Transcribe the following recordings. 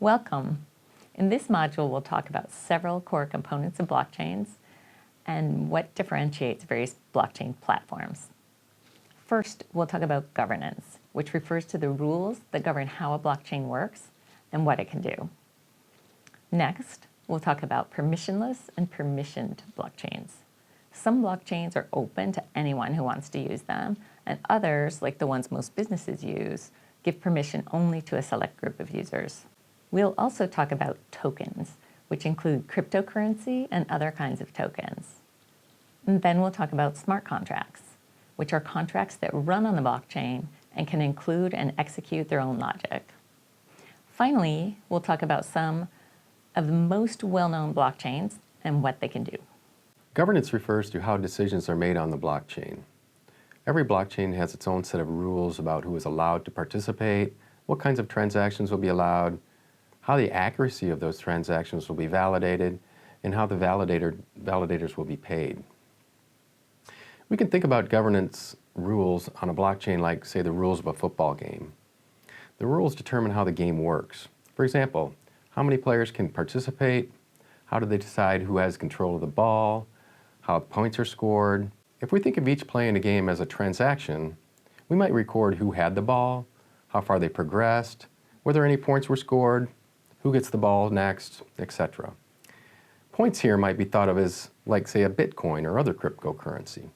Welcome. In this module, we'll talk about several core components of blockchains and what differentiates various blockchain platforms. First, we'll talk about governance, which refers to the rules that govern how a blockchain works and what it can do. Next, we'll talk about permissionless and permissioned blockchains. Some blockchains are open to anyone who wants to use them, and others, like the ones most businesses use, give permission only to a select group of users. We'll also talk about tokens, which include cryptocurrency and other kinds of tokens. And then we'll talk about smart contracts, which are contracts that run on the blockchain and can include and execute their own logic. Finally, we'll talk about some of the most well-known blockchains and what they can do. Governance refers to how decisions are made on the blockchain. Every blockchain has its own set of rules about who is allowed to participate, what kinds of transactions will be allowed, how the accuracy of those transactions will be validated, and how the validators will be paid. We can think about governance rules on a blockchain like, say, the rules of a football game. The rules determine how the game works. For example, how many players can participate, how do they decide who has control of the ball, how points are scored. If we think of each play in a game as a transaction, we might record who had the ball, how far they progressed, whether any points were scored, who gets the ball next, etc. Points here might be thought of as, like, say, a Bitcoin or other cryptocurrency.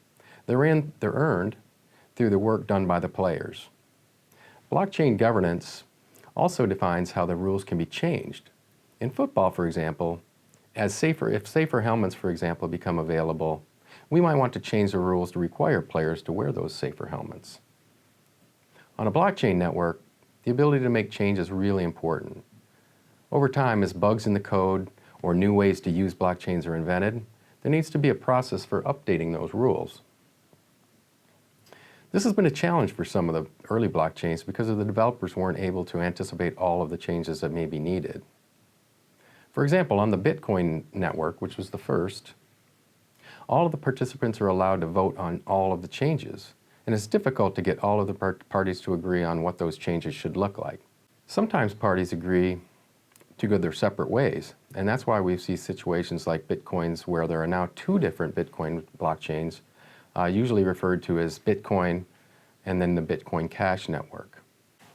They're earned through the work done by the players. Blockchain governance also defines how the rules can be changed. In football, for example, if safer helmets, for example, become available, we might want to change the rules to require players to wear those safer helmets. On a blockchain network, the ability to make change is really important. Over time, as bugs in the code or new ways to use blockchains are invented, there needs to be a process for updating those rules. This has been a challenge for some of the early blockchains because the developers weren't able to anticipate all of the changes that may be needed. For example, on the Bitcoin network, which was the first, all of the participants are allowed to vote on all of the changes, and it's difficult to get all of the parties to agree on what those changes should look like. Sometimes parties agree to go their separate ways, and that's why we see situations like Bitcoins where there are now two different Bitcoin blockchains, usually referred to as Bitcoin and then the Bitcoin Cash network.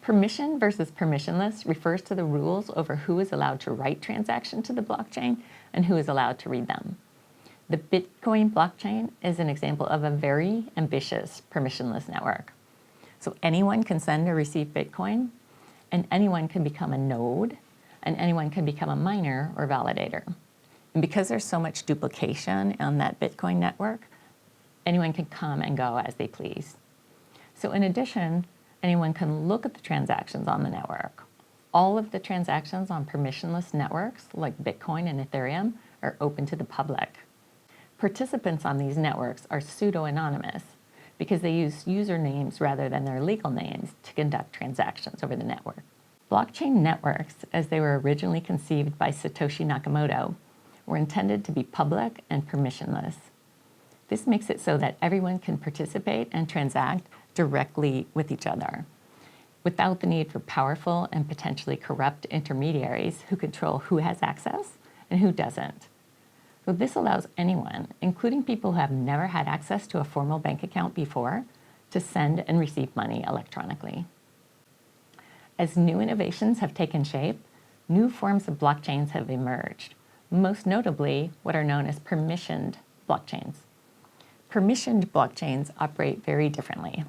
Permission versus permissionless refers to the rules over who is allowed to write transactions to the blockchain and who is allowed to read them. The Bitcoin blockchain is an example of a very ambitious permissionless network. So anyone can send or receive Bitcoin, and anyone can become a node, and anyone can become a miner or validator. And because there's so much duplication on that Bitcoin network, anyone can come and go as they please. So in addition, anyone can look at the transactions on the network. All of the transactions on permissionless networks like Bitcoin and Ethereum are open to the public. Participants on these networks are pseudo-anonymous because they use usernames rather than their legal names to conduct transactions over the network. Blockchain networks, as they were originally conceived by Satoshi Nakamoto, were intended to be public and permissionless. This makes it so that everyone can participate and transact directly with each other, without the need for powerful and potentially corrupt intermediaries who control who has access and who doesn't. So this allows anyone, including people who have never had access to a formal bank account before, to send and receive money electronically. As new innovations have taken shape, new forms of blockchains have emerged, most notably what are known as permissioned blockchains. Permissioned blockchains operate very differently.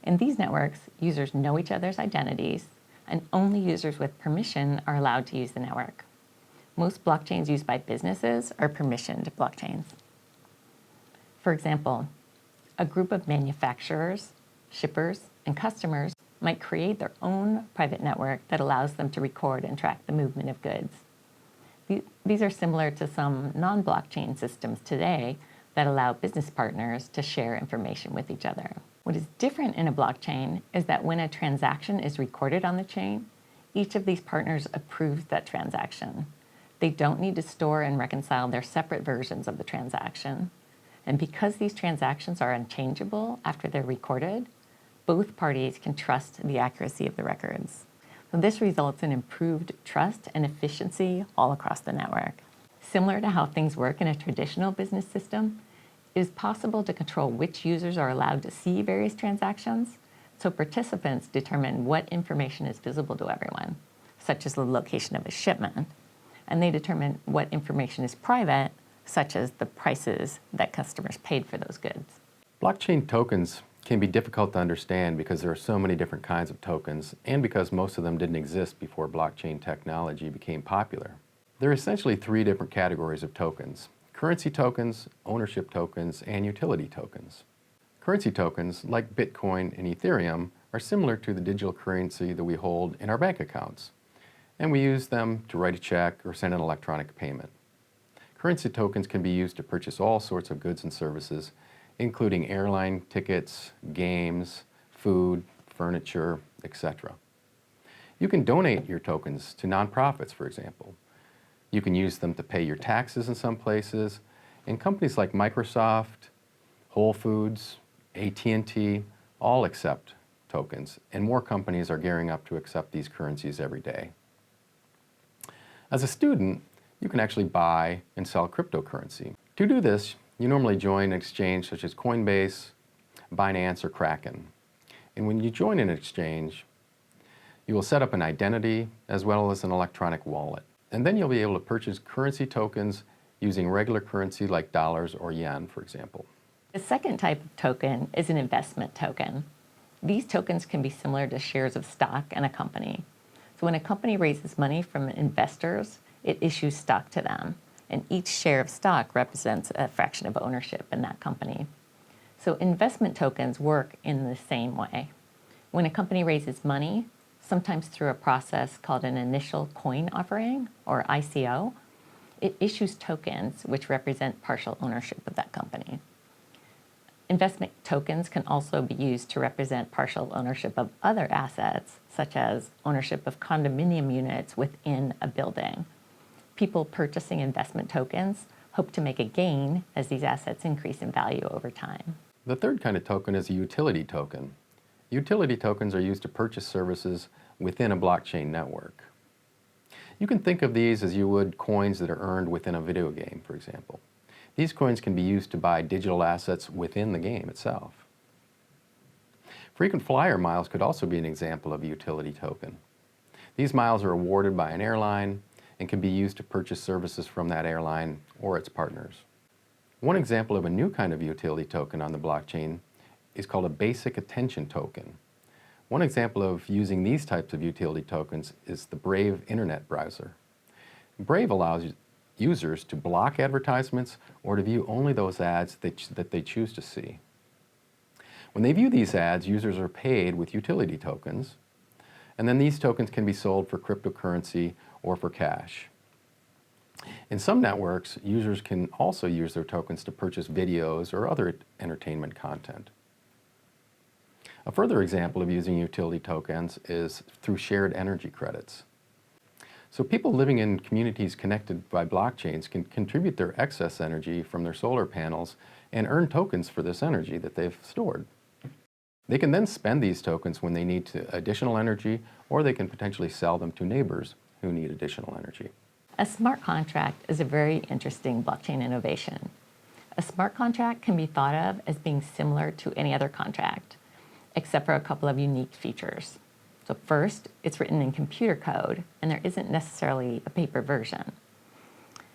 In these networks, users know each other's identities, and only users with permission are allowed to use the network. Most blockchains used by businesses are permissioned blockchains. For example, a group of manufacturers, shippers, and customers might create their own private network that allows them to record and track the movement of goods. These are similar to some non-blockchain systems today that allow business partners to share information with each other. What is different in a blockchain is that when a transaction is recorded on the chain, each of these partners approves that transaction. They don't need to store and reconcile their separate versions of the transaction. And because these transactions are unchangeable after they're recorded, both parties can trust the accuracy of the records. So this results in improved trust and efficiency all across the network. Similar to how things work in a traditional business system, it is possible to control which users are allowed to see various transactions, so participants determine what information is visible to everyone, such as the location of a shipment, and they determine what information is private, such as the prices that customers paid for those goods. Blockchain tokens can be difficult to understand because there are so many different kinds of tokens and because most of them didn't exist before blockchain technology became popular. There are essentially three different categories of tokens: currency tokens, ownership tokens, and utility tokens. Currency tokens, like Bitcoin and Ethereum, are similar to the digital currency that we hold in our bank accounts, and we use them to write a check or send an electronic payment. Currency tokens can be used to purchase all sorts of goods and services, including airline tickets, games, food, furniture, etc. You can donate your tokens to nonprofits, for example. You can use them to pay your taxes in some places, and companies like Microsoft, Whole Foods, AT&T all accept tokens, and more companies are gearing up to accept these currencies every day. As a student, you can actually buy and sell cryptocurrency. To do this, you normally join an exchange such as Coinbase, Binance, or Kraken. And when you join an exchange, you will set up an identity as well as an electronic wallet. And then you'll be able to purchase currency tokens using regular currency like dollars or yen, for example. The second type of token is an investment token. These tokens can be similar to shares of stock in a company. So when a company raises money from investors, it issues stock to them, and each share of stock represents a fraction of ownership in that company. So investment tokens work in the same way. When a company raises money, sometimes through a process called an initial coin offering, or ICO, it issues tokens which represent partial ownership of that company. Investment tokens can also be used to represent partial ownership of other assets, such as ownership of condominium units within a building. People purchasing investment tokens hope to make a gain as these assets increase in value over time. The third kind of token is a utility token. Utility tokens are used to purchase services within a blockchain network. You can think of these as you would coins that are earned within a video game, for example. These coins can be used to buy digital assets within the game itself. Frequent flyer miles could also be an example of a utility token. These miles are awarded by an airline and can be used to purchase services from that airline or its partners. One example of a new kind of utility token on the blockchain is called a basic attention token. One example of using these types of utility tokens is the Brave internet browser. Brave allows users to block advertisements or to view only those ads that they choose to see. When they view these ads, users are paid with utility tokens, and then these tokens can be sold for cryptocurrency or for cash. In some networks, users can also use their tokens to purchase videos or other entertainment content. A further example of using utility tokens is through shared energy credits. So people living in communities connected by blockchains can contribute their excess energy from their solar panels and earn tokens for this energy that they've stored. They can then spend these tokens when they need additional energy, or they can potentially sell them to neighbors who need additional energy. A smart contract is a very interesting blockchain innovation. A smart contract can be thought of as being similar to any other contract, except for a couple of unique features. So first, it's written in computer code, and there isn't necessarily a paper version.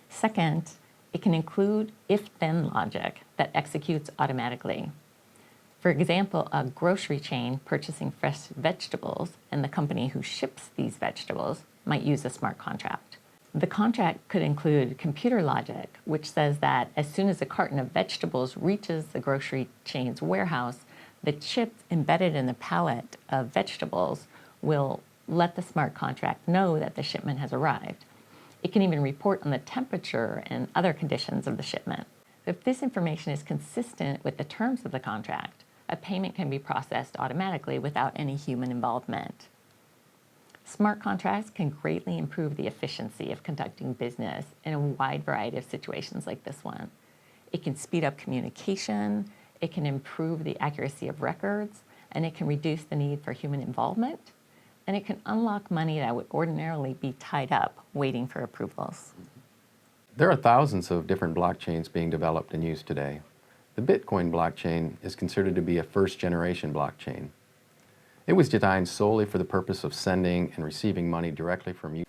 Second, it can include if-then logic that executes automatically. For example, a grocery chain purchasing fresh vegetables and the company who ships these vegetables might use a smart contract. The contract could include computer logic, which says that as soon as a carton of vegetables reaches the grocery chain's warehouse, the chip embedded in the pallet of vegetables will let the smart contract know that the shipment has arrived. It can even report on the temperature and other conditions of the shipment. If this information is consistent with the terms of the contract, a payment can be processed automatically without any human involvement. Smart contracts can greatly improve the efficiency of conducting business in a wide variety of situations like this one. It can speed up communication, it can improve the accuracy of records, and it can reduce the need for human involvement, and it can unlock money that would ordinarily be tied up waiting for approvals. There are thousands of different blockchains being developed and used today. The Bitcoin blockchain is considered to be a first-generation blockchain. It was designed solely for the purpose of sending and receiving money directly from users.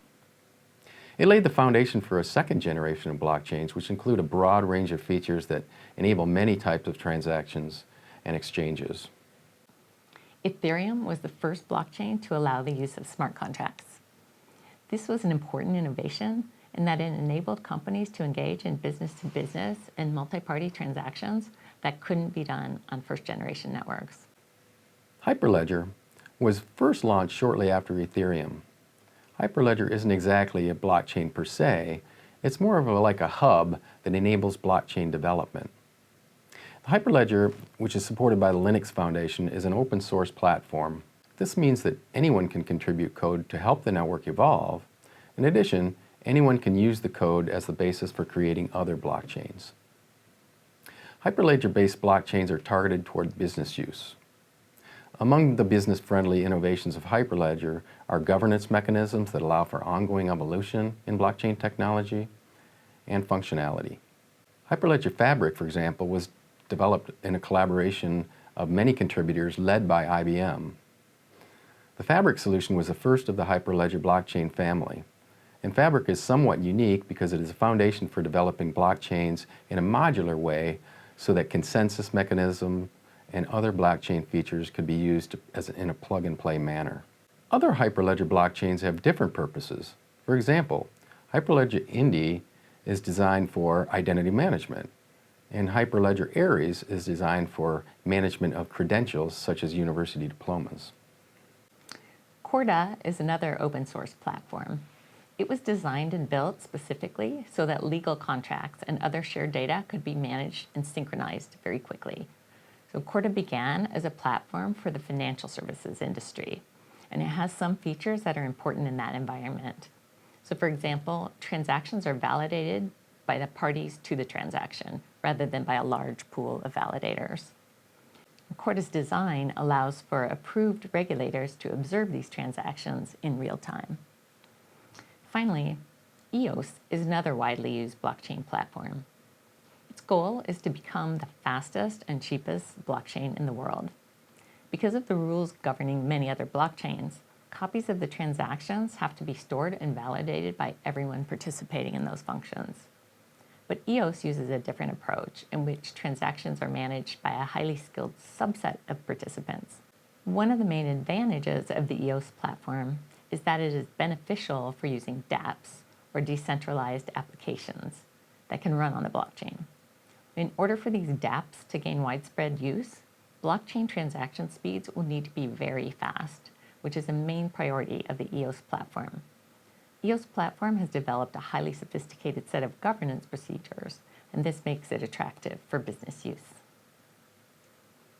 It laid the foundation for a second generation of blockchains, which include a broad range of features that enable many types of transactions and exchanges. Ethereum was the first blockchain to allow the use of smart contracts. This was an important innovation in that it enabled companies to engage in business-to-business and multi-party transactions that couldn't be done on first-generation networks. Hyperledger was first launched shortly after Ethereum. Hyperledger isn't exactly a blockchain per se, it's more of like a hub that enables blockchain development. The Hyperledger, which is supported by the Linux Foundation, is an open source platform. This means that anyone can contribute code to help the network evolve. In addition, anyone can use the code as the basis for creating other blockchains. Hyperledger-based blockchains are targeted toward business use. Among the business-friendly innovations of Hyperledger are governance mechanisms that allow for ongoing evolution in blockchain technology and functionality. Hyperledger Fabric, for example, was developed in a collaboration of many contributors led by IBM. The Fabric solution was the first of the Hyperledger blockchain family. And Fabric is somewhat unique because it is a foundation for developing blockchains in a modular way so that consensus mechanism and other blockchain features could be used in a plug-and-play manner. Other Hyperledger blockchains have different purposes. For example, Hyperledger Indy is designed for identity management, and Hyperledger Aries is designed for management of credentials such as university diplomas. Corda is another open source platform. It was designed and built specifically so that legal contracts and other shared data could be managed and synchronized very quickly. So Corda began as a platform for the financial services industry, and it has some features that are important in that environment. So for example, transactions are validated by the parties to the transaction rather than by a large pool of validators. Corda's design allows for approved regulators to observe these transactions in real time. Finally, EOS is another widely used blockchain platform. Its goal is to become the fastest and cheapest blockchain in the world. Because of the rules governing many other blockchains, copies of the transactions have to be stored and validated by everyone participating in those functions. But EOS uses a different approach in which transactions are managed by a highly skilled subset of participants. One of the main advantages of the EOS platform is that it is beneficial for using dApps, or decentralized applications, that can run on the blockchain. In order for these dApps to gain widespread use, blockchain transaction speeds will need to be very fast, which is a main priority of the EOS platform. EOS platform has developed a highly sophisticated set of governance procedures, and this makes it attractive for business use.